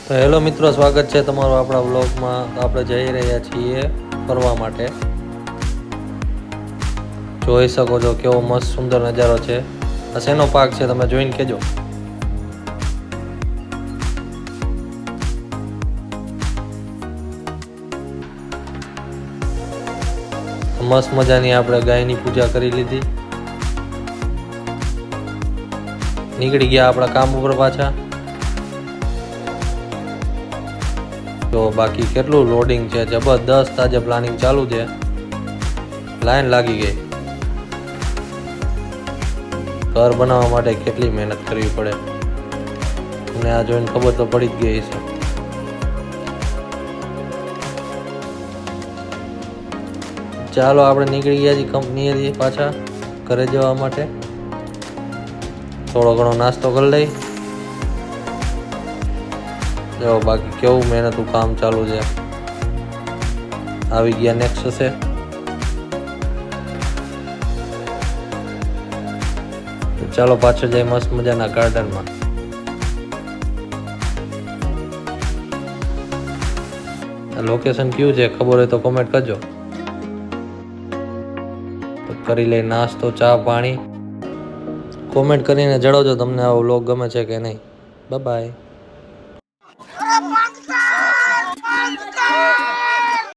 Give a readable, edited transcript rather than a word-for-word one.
તો હેલો મિત્રો, સ્વાગત છે તમારું આપણા વ્લોગમાં. આપણે જઈ રહ્યા છીએ ફરવા માટે. જોઈ શકો છો કેવો મસ્ત સુંદર નજારો છે. આ શેનો પાક છે તમે જોઈને કહેજો. મસ્ત મજાની આપણે ગાયની પૂજા કરી લીધી. નીકળી ગયા આપણા કામ ઉપર પાછા. તો બાકી કેટલું લોડિંગ છે, જબરદસ્ત. આજે પ્લાનિંગ ચાલુ છે, લાઈન લાગી ગઈ. ઘર બનાવવા માટે કેટલી મહેનત કરવી પડે અને આ જોઈને ખબર તો પડી જ ગઈ છે. ચાલો આપણે નીકળી ગયા છીએ કંપનીએથી પાછા ઘરે જવા માટે. થોડો ઘણો નાસ્તો કરી લઈ. જો બાકી કેવું મહેનતું કામ ચાલુ છે. આવી ગયા નેક્સસ છે. ચાલો પાછળ જઈ મસ્ત મજાના ગાર્ડનમાં. લોકેશન કયું છે ખબર હોય તો કોમેન્ટ કરજો. તો કરી લઈ નાસ્તો, ચા પાણી. કોમેન્ટ કરીને જણાવજો તમને આ વ્લોગ ગમે છે કે નહીં. Bye bye.